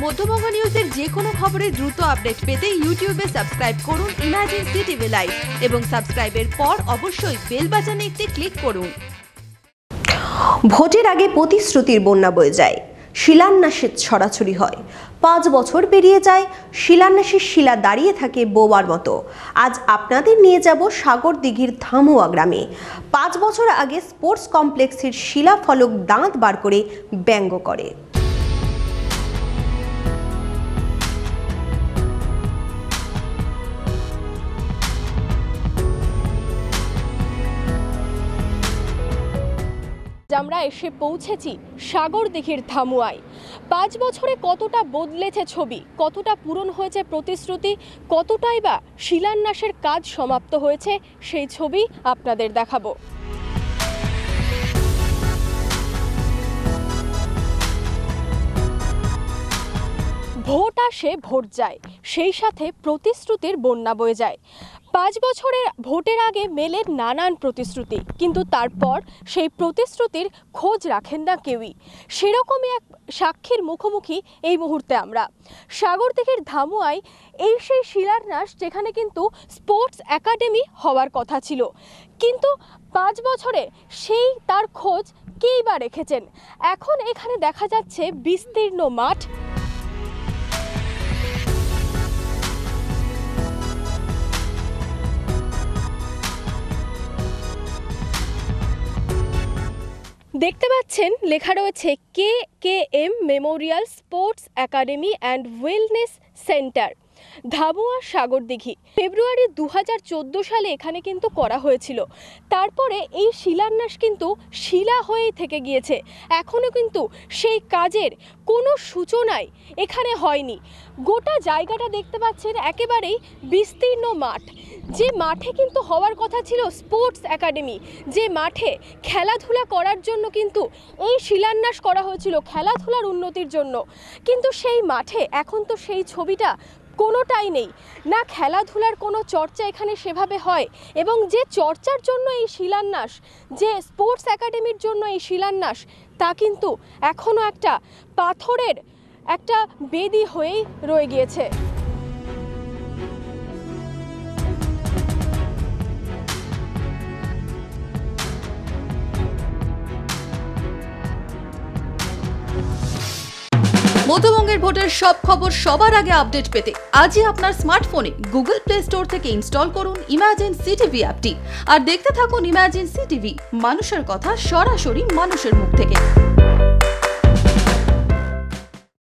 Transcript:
মধ্যবঙ্গ নিউজের যে কোনো খবরের দ্রুত আপডেট পেতে ইউটিউবে সাবস্ক্রাইব করুন ইমার্জেন্সি টিভি লাইভ এবং সাবস্ক্রাইবের পর অবশ্যই বেল বাটনে একটি ক্লিক করুন। ভোটের আগে প্রতিশ্রুতির বন্যা বয়ে যায়, শিলান্যাসের ছড়াছড়ি হয়। 5 বছর পেরিয়ে যায়, শিলান্যাসের শিলা দাঁড়িয়ে থাকে বোবার মতো। আজ আপনাদের নিয়ে যাব সাগরদিঘির ধামুয়া গ্রামে। 5 বছর আগে স্পোর্টস কমপ্লেক্সের শিলাফলক দাঁত বার করে ব্যঙ্গ করে। আমরা এসে পৌঁছেছি সাগরদিঘির ধামুয়ায়। 5 বছরে কতটা বদলেছে ছবি, কতটা পূরণ হয়েছে প্রতিশ্রুতি, কতটাই বা শিলান্যাসের কাজ সমাপ্ত হয়েছে, সেই ছবি আপনাদের দেখাবো। ভোট আসে, ভোট যায়, সেই সাথে প্রতিশ্রুতির বন্যা বয়ে যায়। 5 বছরের ভোটের আগে মেলে নানান প্রতিশ্রুতি, কিন্তু তারপর সেই প্রতিশ্রুতির খোঁজ রাখেন না কেউই। সেরকমই এক সাক্ষীর মুখোমুখি এই মুহূর্তে আমরা। সাগরদিঘির ধামুয়ায় এই সেই শিলান্যাস, যেখানে কিন্তু স্পোর্টস একাডেমি হওয়ার কথা ছিল, কিন্তু 5 বছরে সেই তার খোঁজ কেই বা রেখেছেন। এখন এখানে দেখা যাচ্ছে বিস্তীর্ণ মাঠ, দেখতে পাচ্ছেন লেখা রয়েছে KKM memorial sports academy and wellness centre, Dhamua Sagardighi. ফেব্রুয়ারি 2014 সালে এখানে কিন্তু করা হয়েছিল। তারপরে এই শিলান্যাস কিন্তু শিলা হয়েই থেকে গিয়েছে। এখনও কিন্তু সেই কাজের কোনো সূচনাই এখানে হয়নি। গোটা জায়গাটা দেখতে পাচ্ছেন একেবারেই বিস্তীর্ণ মাঠ, যে মাঠে কিন্তু হওয়ার কথা ছিল স্পোর্টস একাডেমি, যে মাঠে খেলাধুলা করার জন্য কিন্তু এই শিলান্যাস করা হয়েছিল, খেলাধুলার উন্নতির জন্য। কিন্তু সেই মাঠে এখন তো সেই ছবিটা কোনোটাই নেই, না খেলাধুলার কোনো চর্চা এখানে সেভাবে হয়, এবং যে চর্চার জন্য এই শিলান্যাস, যে স্পোর্টস একাডেমির জন্য এই শিলান্যাস, তা কিন্তু এখনও একটা পাথরের একটা বেদি হয়েই রয়ে গিয়েছে। মধ্যবঙ্গের ভোটের সব খবর সবার আগে আপডেট পেতে আজই আপনার স্মার্টফোনে গুগল প্লে স্টোর থেকে ইনস্টল করুন ইমার্জেন্সি টিভি অ্যাপটি আর দেখতে থাকুন ইমার্জেন্সি টিভি, মানুষের কথা সরাসরি মানুষের মুখ থেকে।